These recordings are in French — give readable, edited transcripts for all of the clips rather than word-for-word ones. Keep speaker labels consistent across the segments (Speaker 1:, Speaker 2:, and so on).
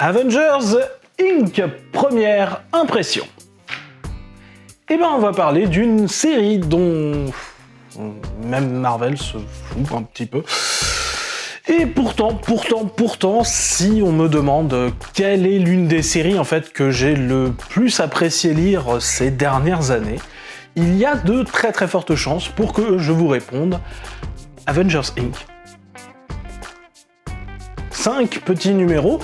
Speaker 1: Avengers Inc. Première impression. Eh ben on va parler d'une série dont même Marvel se fout un petit peu. Et pourtant, si on me demande quelle est l'une des séries en fait que j'ai le plus apprécié lire ces dernières années, il y a de très fortes chances pour que je vous réponde Avengers Inc. 5 petits numéros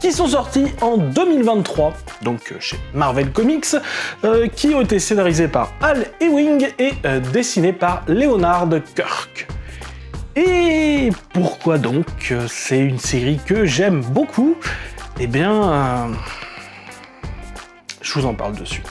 Speaker 1: qui sont sortis en 2023, donc chez Marvel Comics, qui ont été scénarisés par Al Ewing et dessinés par Leonard Kirk. Et pourquoi donc c'est une série que j'aime beaucoup? Eh bien, je vous en parle de suite.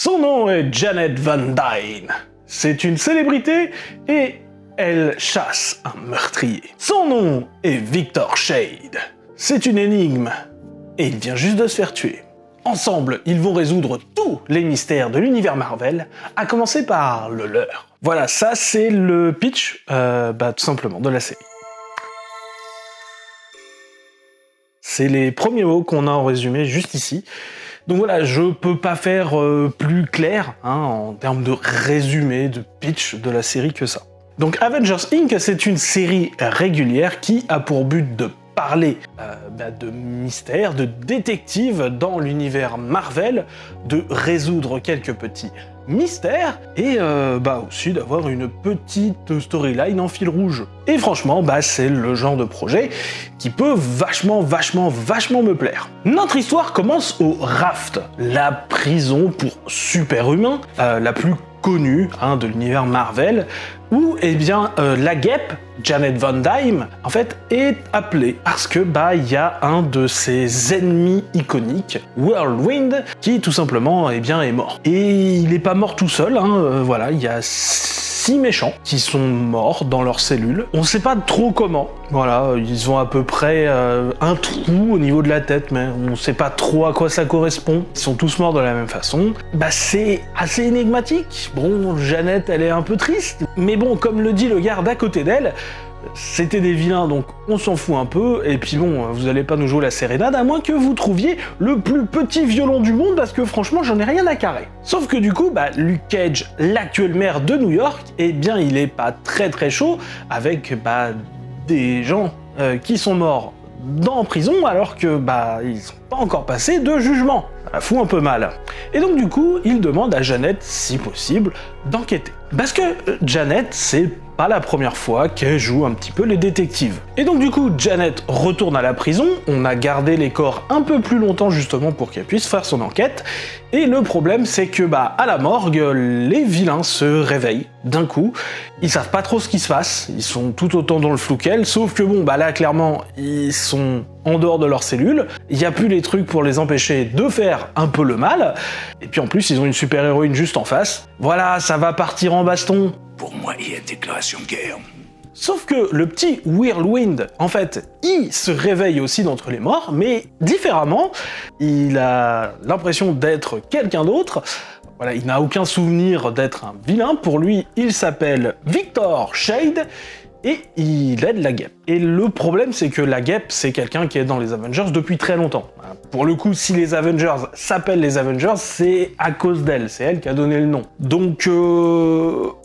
Speaker 1: Son nom est Janet Van Dyne. C'est une célébrité et elle chasse un meurtrier. Son nom est Victor Shade. C'est une énigme et il vient juste de se faire tuer. Ensemble, ils vont résoudre tous les mystères de l'univers Marvel, à commencer par le leur. Voilà, ça c'est le pitch, tout simplement, de la série. C'est les premiers mots qu'on a en résumé juste ici. Donc voilà, je peux pas faire plus clair en termes de résumé, de pitch de la série que ça. Donc Avengers Inc. c'est une série régulière qui a pour but de parler de mystères, de détectives dans l'univers Marvel, de résoudre quelques petits mystères et aussi d'avoir une petite storyline en fil rouge. Et franchement, c'est le genre de projet qui peut vachement me plaire. Notre histoire commence au Raft, la prison pour super-humains, la plus connue de l'univers Marvel, où la guêpe, Janet Van Dyne, en fait, est appelée parce que il y a un de ses ennemis iconiques, Whirlwind, qui tout simplement est mort. Et il n'est pas mort tout seul, il y a 6 méchants qui sont morts dans leurs cellules. On sait pas trop comment. Voilà, ils ont à peu près un trou au niveau de la tête, mais on sait pas trop à quoi ça correspond. Ils sont tous morts de la même façon. C'est assez énigmatique. Bon, Jeannette, elle est un peu triste, mais bon, comme le dit le garde à côté d'elle, c'était des vilains, donc on s'en fout un peu, et puis bon, vous allez pas nous jouer la sérénade, à moins que vous trouviez le plus petit violon du monde, parce que franchement, j'en ai rien à carrer. Sauf que du coup, Luke Cage, l'actuel maire de New York, il est pas très chaud avec des gens qui sont morts en prison, alors que ils sont pas encore passés de jugement. Ça la fout un peu mal. Et donc du coup, il demande à Janet, si possible, d'enquêter. Parce que Janet, c'est pas la première fois qu'elle joue un petit peu les détectives. Et donc du coup, Janet retourne à la prison, on a gardé les corps un peu plus longtemps justement pour qu'elle puisse faire son enquête, et le problème c'est que à la morgue, les vilains se réveillent d'un coup, ils savent pas trop ce qui se passe, ils sont tout autant dans le flou qu'elle, sauf que là clairement, ils sont en dehors de leur cellule, il n'y a plus les trucs pour les empêcher de faire un peu le mal, et puis en plus ils ont une super-héroïne juste en face, voilà, ça va partir en baston.
Speaker 2: Pour moi, il y a déclaration de guerre.
Speaker 1: Sauf que le petit Whirlwind, en fait, il se réveille aussi d'entre les morts, mais différemment, il a l'impression d'être quelqu'un d'autre. Voilà, il n'a aucun souvenir d'être un vilain, pour lui, il s'appelle Victor Shade, et il aide la guêpe. Et le problème, c'est que la guêpe, c'est quelqu'un qui est dans les Avengers depuis très longtemps. Pour le coup, si les Avengers s'appellent les Avengers, c'est à cause d'elle, c'est elle qui a donné le nom. Donc,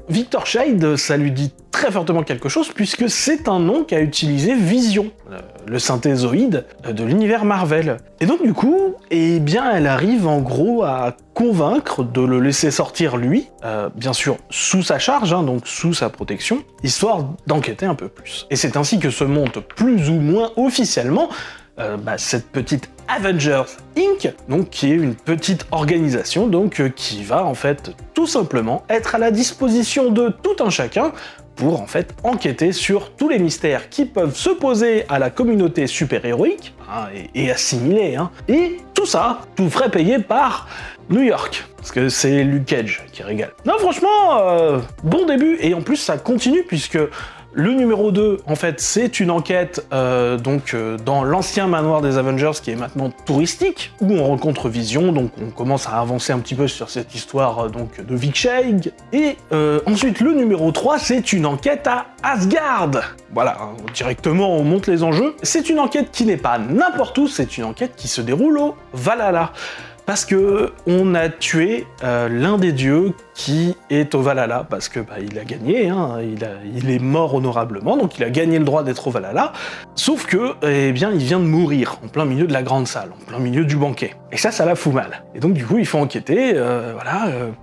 Speaker 1: Victor Shade, ça lui dit très fortement quelque chose, puisque c'est un nom qu'a utilisé Vision, le synthézoïde de l'univers Marvel. Et donc du coup, elle arrive en gros à convaincre de le laisser sortir lui, bien sûr sous sa charge, donc sous sa protection, histoire d'enquêter un peu plus. Et c'est ainsi que se monte plus ou moins officiellement cette petite Avengers Inc., donc qui est une petite organisation qui va en fait tout simplement être à la disposition de tout un chacun pour en fait enquêter sur tous les mystères qui peuvent se poser à la communauté super-héroïque et assimilée. Et tout ça, tout frais payé par New York. Parce que c'est Luke Cage qui régale. Non, franchement, bon début. Et en plus, ça continue puisque le numéro 2, en fait, c'est une enquête dans l'ancien manoir des Avengers qui est maintenant touristique, où on rencontre Vision, donc on commence à avancer un petit peu sur cette histoire de Vic Shade. Et ensuite, le numéro 3, c'est une enquête à Asgard. Voilà, directement on monte les enjeux. C'est une enquête qui n'est pas n'importe où, c'est une enquête qui se déroule au Valhalla. Parce que on a tué l'un des dieux qui est au Valhalla, parce que il a gagné, il est mort honorablement, donc il a gagné le droit d'être au Valhalla, sauf que, il vient de mourir, en plein milieu de la grande salle, en plein milieu du banquet. Et ça la fout mal. Et donc du coup, il faut enquêter,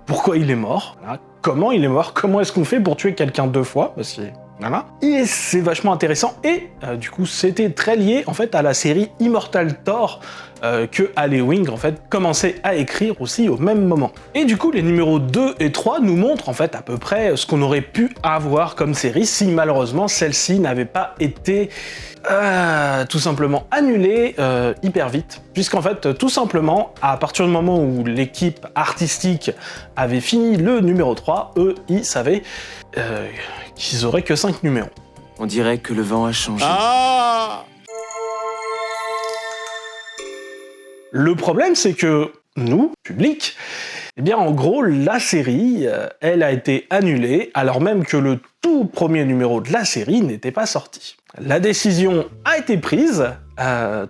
Speaker 1: pourquoi il est mort, comment il est mort, comment est-ce qu'on fait pour tuer quelqu'un 2 fois, parce que voilà. Et c'est vachement intéressant, et du coup c'était très lié en fait à la série Immortal Thor que Alley Wing en fait commençait à écrire aussi au même moment. Et du coup les numéros 2 et 3 nous montrent en fait à peu près ce qu'on aurait pu avoir comme série si malheureusement celle-ci n'avait pas été tout simplement annulée hyper vite. Puisqu'en fait tout simplement à partir du moment où l'équipe artistique avait fini le numéro 3, eux ils savaient qu'ils auraient que 5 numéros.
Speaker 3: On dirait que le vent a changé.
Speaker 1: Le problème, c'est que nous, public, en gros, la série, elle a été annulée, alors même que le tout premier numéro de la série n'était pas sorti. La décision a été prise,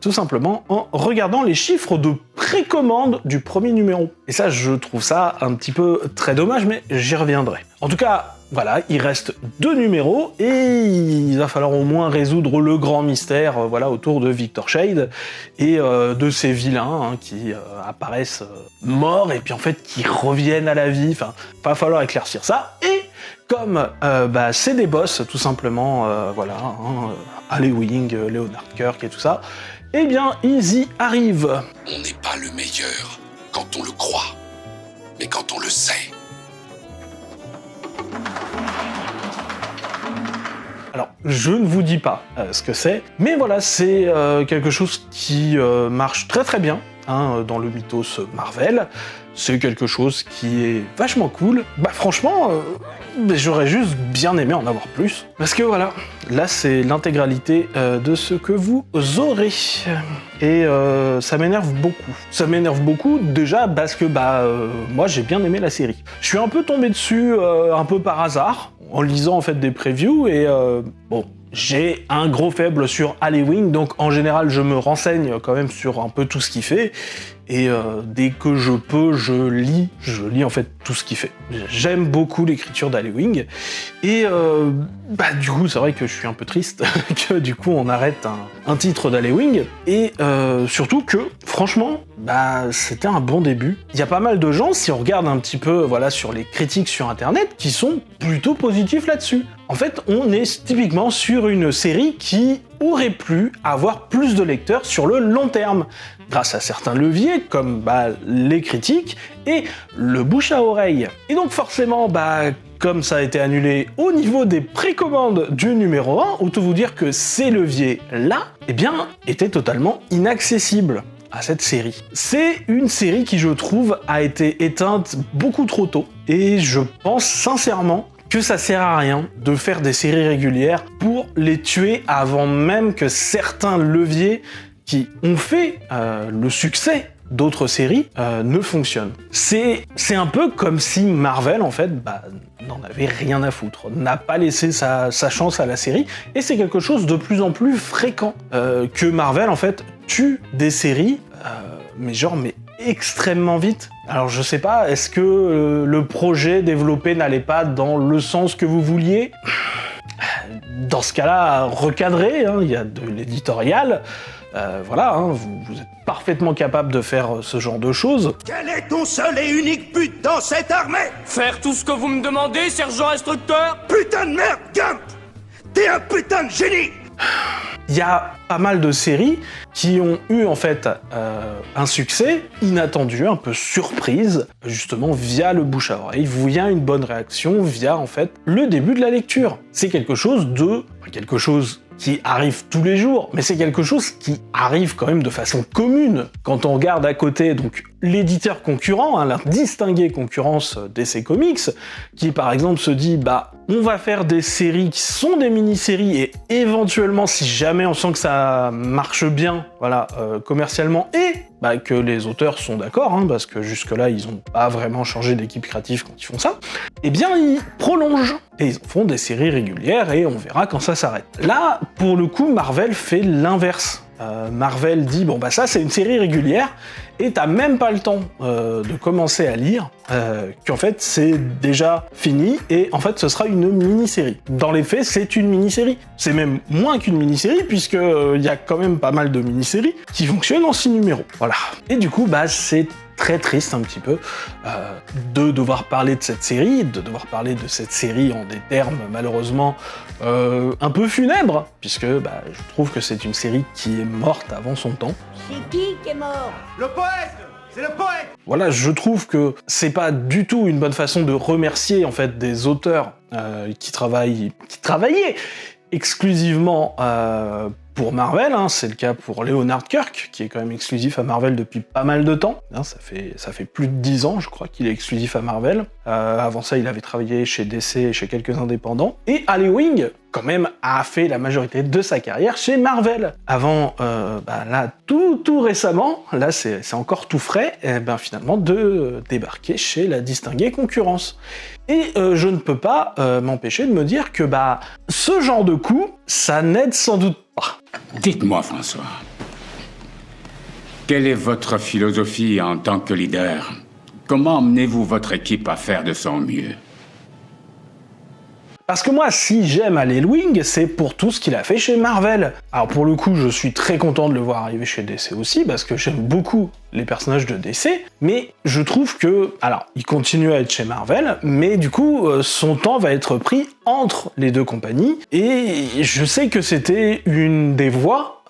Speaker 1: tout simplement, en regardant les chiffres de précommande du premier numéro. Et ça, je trouve ça un petit peu très dommage, mais j'y reviendrai. En tout cas, voilà, il reste 2 numéros et il va falloir au moins résoudre le grand mystère autour de Victor Shade et de ces vilains qui apparaissent morts et puis en fait qui reviennent à la vie. Enfin, va falloir éclaircir ça. Et comme c'est des boss tout simplement, Alley Wing, Leonard Kirk et tout ça, ils y arrivent.
Speaker 2: On n'est pas le meilleur quand on le croit, mais quand on le sait.
Speaker 1: Alors, je ne vous dis pas ce que c'est, mais voilà, c'est quelque chose qui marche très très bien dans le mythos Marvel. C'est quelque chose qui est vachement cool. Franchement, j'aurais juste bien aimé en avoir plus. Parce que voilà, là c'est l'intégralité de ce que vous aurez. Et ça m'énerve beaucoup. Ça m'énerve beaucoup déjà parce que moi j'ai bien aimé la série. Je suis un peu tombé dessus un peu par hasard, en lisant en fait des previews et j'ai un gros faible sur Alley Wing, donc en général je me renseigne quand même sur un peu tout ce qu'il fait, et dès que je peux, je lis en fait tout ce qu'il fait. J'aime beaucoup l'écriture d'Alley Wing, et du coup c'est vrai que je suis un peu triste que du coup on arrête un titre d'Alley Wing, et surtout que franchement, c'était un bon début. Il y a pas mal de gens, si on regarde un petit peu sur les critiques sur internet, qui sont plutôt positifs là-dessus. En fait, on est typiquement sur une série qui aurait pu avoir plus de lecteurs sur le long terme, grâce à certains leviers comme les critiques et le bouche à oreille. Et donc forcément, comme ça a été annulé au niveau des précommandes du numéro 1, autant vous dire que ces leviers-là, étaient totalement inaccessibles à cette série. C'est une série qui, je trouve, a été éteinte beaucoup trop tôt, et je pense sincèrement que ça sert à rien de faire des séries régulières pour les tuer avant même que certains leviers qui ont fait le succès d'autres séries ne fonctionnent. C'est un peu comme si Marvel, en fait, n'en avait rien à foutre, n'a pas laissé sa chance à la série, et c'est quelque chose de plus en plus fréquent, que Marvel, en fait, tue des séries, mais extrêmement vite. Alors je sais pas, est-ce que le projet développé n'allait pas dans le sens que vous vouliez ? Dans ce cas-là, recadrer, il y a de l'éditorial, vous êtes parfaitement capable de faire ce genre de choses.
Speaker 4: Quel est ton seul et unique but dans cette armée ?
Speaker 5: Faire tout ce que vous me demandez, sergent instructeur ?
Speaker 4: Putain de merde, Gump ! T'es un putain de génie !
Speaker 1: Il y a pas mal de séries qui ont eu en fait un succès inattendu, un peu surprise, justement via le bouche à oreille, via une bonne réaction, via en fait le début de la lecture. C'est quelque chose qui arrive tous les jours, mais c'est quelque chose qui arrive quand même de façon commune. Quand on regarde à côté, donc l'éditeur concurrent, la distinguée concurrence DC Comics, qui par exemple se dit on va faire des séries qui sont des mini-séries et éventuellement, si jamais on sent que ça marche bien, commercialement, et que les auteurs sont d'accord, parce que jusque-là, ils n'ont pas vraiment changé d'équipe créative quand ils font ça, eh bien, ils prolongent. Et ils font des séries régulières et on verra quand ça s'arrête. Là, pour le coup, Marvel fait l'inverse. Marvel dit, ça c'est une série régulière, et t'as même pas le temps de commencer à lire, qu'en fait c'est déjà fini, et en fait ce sera une mini-série. Dans les faits, c'est une mini-série. C'est même moins qu'une mini-série, puisque y a quand même pas mal de mini-séries qui fonctionnent en 6 numéros. Voilà. Et du coup, c'est très triste un petit peu de devoir parler de cette série, en des termes malheureusement un peu funèbres, puisque je trouve que c'est une série qui est morte avant son temps.
Speaker 6: C'est qui est mort?
Speaker 4: Le poète! C'est le poète!
Speaker 1: Voilà, je trouve que c'est pas du tout une bonne façon de remercier en fait des auteurs qui travaillaient exclusivement pour Marvel, c'est le cas pour Leonard Kirk, qui est quand même exclusif à Marvel depuis pas mal de temps. Ça fait plus de 10 ans, je crois, qu'il est exclusif à Marvel. Avant ça, il avait travaillé chez DC et chez quelques indépendants. Et Al Ewing, quand même, a fait la majorité de sa carrière chez Marvel. Avant, là, tout récemment, là, c'est encore tout frais, finalement, de débarquer chez la distinguée concurrence. Et je ne peux pas m'empêcher de me dire que ce genre de coup, ça n'aide sans doute pas.
Speaker 7: Dites-moi, François, quelle est votre philosophie en tant que leader? Comment emmenez-vous votre équipe à faire de son mieux?
Speaker 1: Parce que moi, si j'aime Al Ewing, c'est pour tout ce qu'il a fait chez Marvel. Alors pour le coup, je suis très content de le voir arriver chez DC aussi, parce que j'aime beaucoup les personnages de DC, mais je trouve que, alors, il continue à être chez Marvel, mais du coup, son temps va être pris entre les deux compagnies, et je sais que c'était une des voies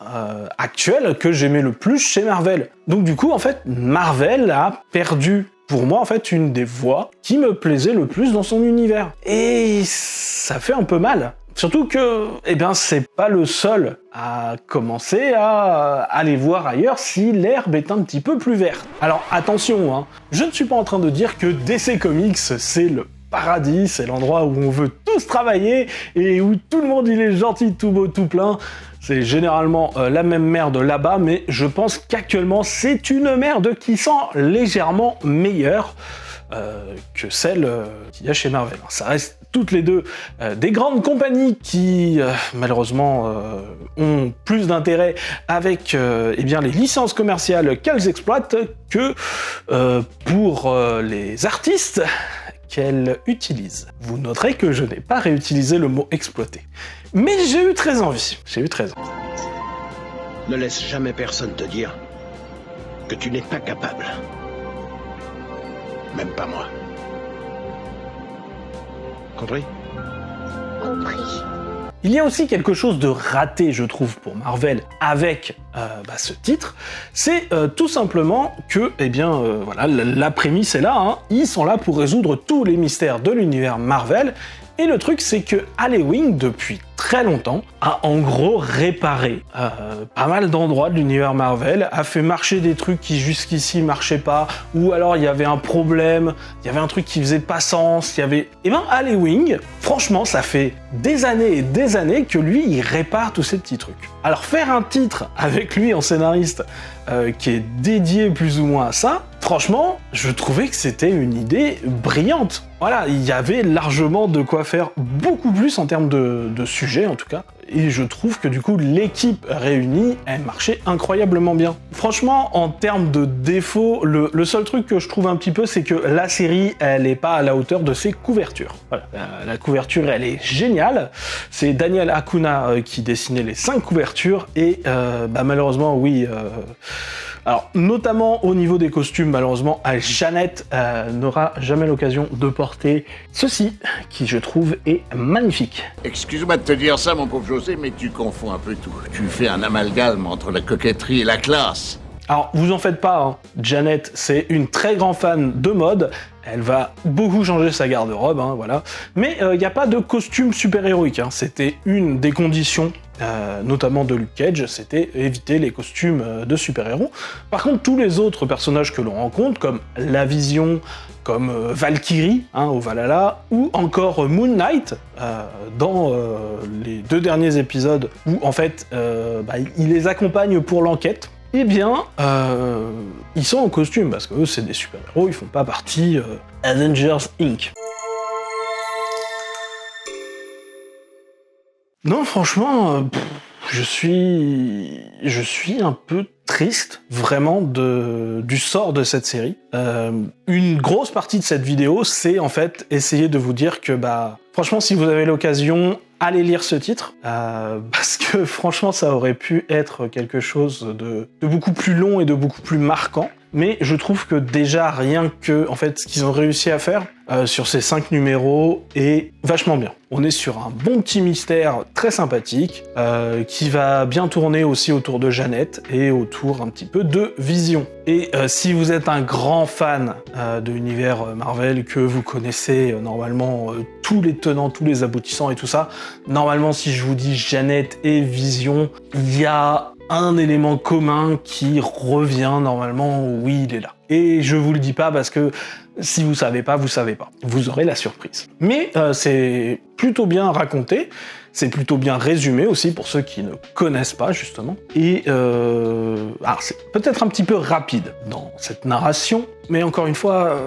Speaker 1: actuelles que j'aimais le plus chez Marvel. Donc du coup, en fait, Marvel a perdu pour moi, en fait, une des voix qui me plaisait le plus dans son univers. Et ça fait un peu mal. Surtout que, c'est pas le seul à commencer à aller voir ailleurs si l'herbe est un petit peu plus verte. Alors attention, je ne suis pas en train de dire que DC Comics, c'est le paradis, c'est l'endroit où on veut tous travailler et où tout le monde il est gentil, tout beau, tout plein. C'est généralement la même merde là-bas, mais je pense qu'actuellement, c'est une merde qui sent légèrement meilleure que celle qu'il y a chez Marvel. Ça reste toutes les deux des grandes compagnies qui, malheureusement, ont plus d'intérêt avec les licences commerciales qu'elles exploitent que pour les artistes qu'elles utilisent. Vous noterez que je n'ai pas réutilisé le mot exploiter. Mais j'ai eu très envie.
Speaker 4: Ne laisse jamais personne te dire que tu n'es pas capable. Même pas moi. Compris?
Speaker 6: Compris.
Speaker 1: Il y a aussi quelque chose de raté, je trouve, pour Marvel avec ce titre, c'est tout simplement que, la prémisse est là, ils sont là pour résoudre tous les mystères de l'univers Marvel, et le truc c'est que Al Ewing, depuis très longtemps, a en gros réparé pas mal d'endroits de l'univers Marvel, a fait marcher des trucs qui jusqu'ici marchaient pas, ou alors il y avait un problème, il y avait un truc qui faisait pas sens, Al Ewing, franchement, ça fait des années et des années que lui, il répare tous ces petits trucs. Alors faire un titre avec lui en scénariste qui est dédié plus ou moins à ça, franchement, je trouvais que c'était une idée brillante. Voilà, il y avait largement de quoi faire beaucoup plus en termes de sujets en tout cas, et je trouve que du coup l'équipe réunie, elle marchait incroyablement bien. Franchement, en termes de défauts, le seul truc que je trouve un petit peu, c'est que la série, elle est pas à la hauteur de ses couvertures. Voilà, la couverture, elle est géniale, c'est Daniel Acuna qui dessinait les 5 couvertures, et malheureusement, oui, Alors, notamment au niveau des costumes, malheureusement, Jeannette n'aura jamais l'occasion de porter ceci, qui je trouve est magnifique.
Speaker 8: Excuse-moi de te dire ça, mon pauvre José, mais tu confonds un peu tout. Tu fais un amalgame entre la coquetterie et la classe.
Speaker 1: Alors, vous en faites pas, hein. Jeannette, c'est une très grande fan de mode. Elle va beaucoup changer sa garde-robe, hein, voilà. Mais il n'y a pas de costume super-héroïque, hein. C'était une des conditions, notamment de Luke Cage, c'était éviter les costumes de super-héros. Par contre, tous les autres personnages que l'on rencontre, comme la Vision, comme Valkyrie, hein, au Valhalla, ou encore Moon Knight, dans les 2 derniers épisodes, où en fait, il les accompagne pour l'enquête. Eh bien, ils sont en costume, parce que eux, c'est des super-héros, ils font pas partie Avengers Inc. Non, franchement, je suis un peu triste, vraiment, du sort de cette série. Une grosse partie de cette vidéo, c'est en fait essayer de vous dire que, franchement, si vous avez l'occasion, allez lire ce titre, parce que franchement, ça aurait pu être quelque chose de beaucoup plus long et de beaucoup plus marquant. Mais je trouve que déjà, rien que, en fait, ce qu'ils ont réussi à faire sur ces 5 numéros est vachement bien. On est sur un bon petit mystère très sympathique, qui va bien tourner aussi autour de Jeannette et autour un petit peu de Vision. Et si vous êtes un grand fan de l'univers Marvel, que vous connaissez normalement tous les tenants, tous les aboutissants et tout ça, normalement, si je vous dis Jeannette et Vision, il y a un élément commun qui revient normalement, oui, il est là. Et je vous le dis pas parce que si vous savez pas, vous savez pas. Vous aurez la surprise. Mais c'est plutôt bien raconté, c'est plutôt bien résumé aussi pour ceux qui ne connaissent pas, justement. Et alors c'est peut-être un petit peu rapide dans cette narration, mais encore une fois,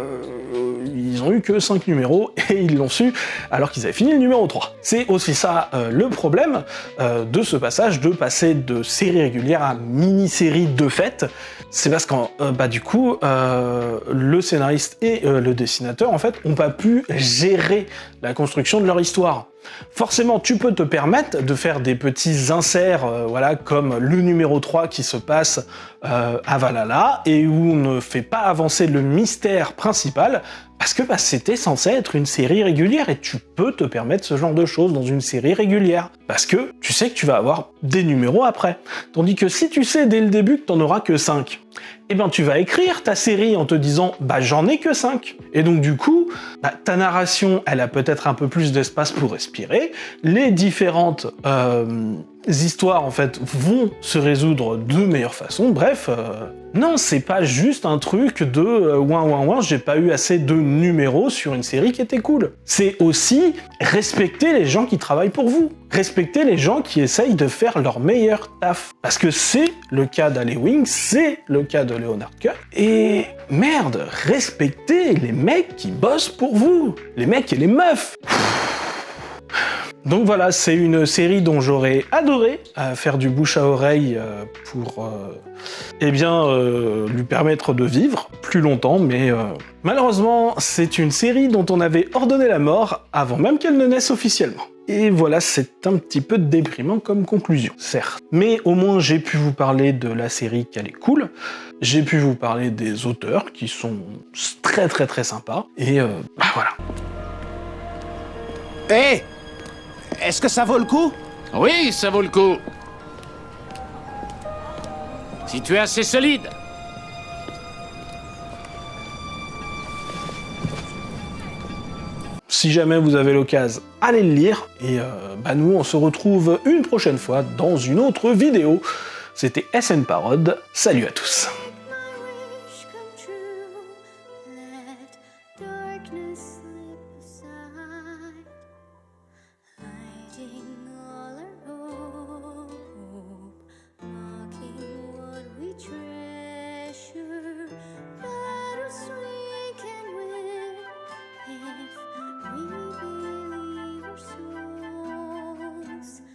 Speaker 1: ils ont eu que 5 numéros et ils l'ont su alors qu'ils avaient fini le numéro 3. C'est aussi ça le problème de ce passage, de passer de série régulière à mini-série de fait. C'est parce que du coup, le scénariste et le dessinateur, en fait, ont pas pu gérer la construction de leur histoire. Forcément, tu peux te permettre de faire des petits inserts, comme le numéro 3 qui se passe à Valhalla, et où on ne fait pas avancer le mystère principal, parce que c'était censé être une série régulière, et tu peux te permettre ce genre de choses dans une série régulière, parce que tu sais que tu vas avoir des numéros après. Tandis que si tu sais dès le début que t'en auras que 5, eh ben tu vas écrire ta série en te disant « j'en ai que 5 ». Et donc du coup, ta narration, elle a peut-être un peu plus d'espace pour respirer, les différentes histoires, en fait, vont se résoudre de meilleure façon, bref... Non, c'est pas juste un truc de j'ai pas eu assez de numéros sur une série qui était cool. C'est aussi respecter les gens qui travaillent pour vous. Respecter les gens qui essayent de faire leur meilleur taf. Parce que c'est le cas d'Ali Wing, c'est le cas de Leonard Cut. Et merde, respectez les mecs qui bossent pour vous. Les mecs et les meufs. Donc voilà, c'est une série dont j'aurais adoré faire du bouche à oreille pour lui permettre de vivre plus longtemps, mais malheureusement, c'est une série dont on avait ordonné la mort avant même qu'elle ne naisse officiellement. Et voilà, c'est un petit peu déprimant comme conclusion, certes. Mais au moins, j'ai pu vous parler de la série qu'elle est cool, j'ai pu vous parler des auteurs qui sont très très très sympas, et voilà.
Speaker 9: Hé! Est-ce que ça vaut le coup?
Speaker 5: Oui, ça vaut le coup. Si tu es assez solide.
Speaker 1: Si jamais vous avez l'occasion, allez le lire. Et nous, on se retrouve une prochaine fois dans une autre vidéo. C'était SN Parod. Salut à tous.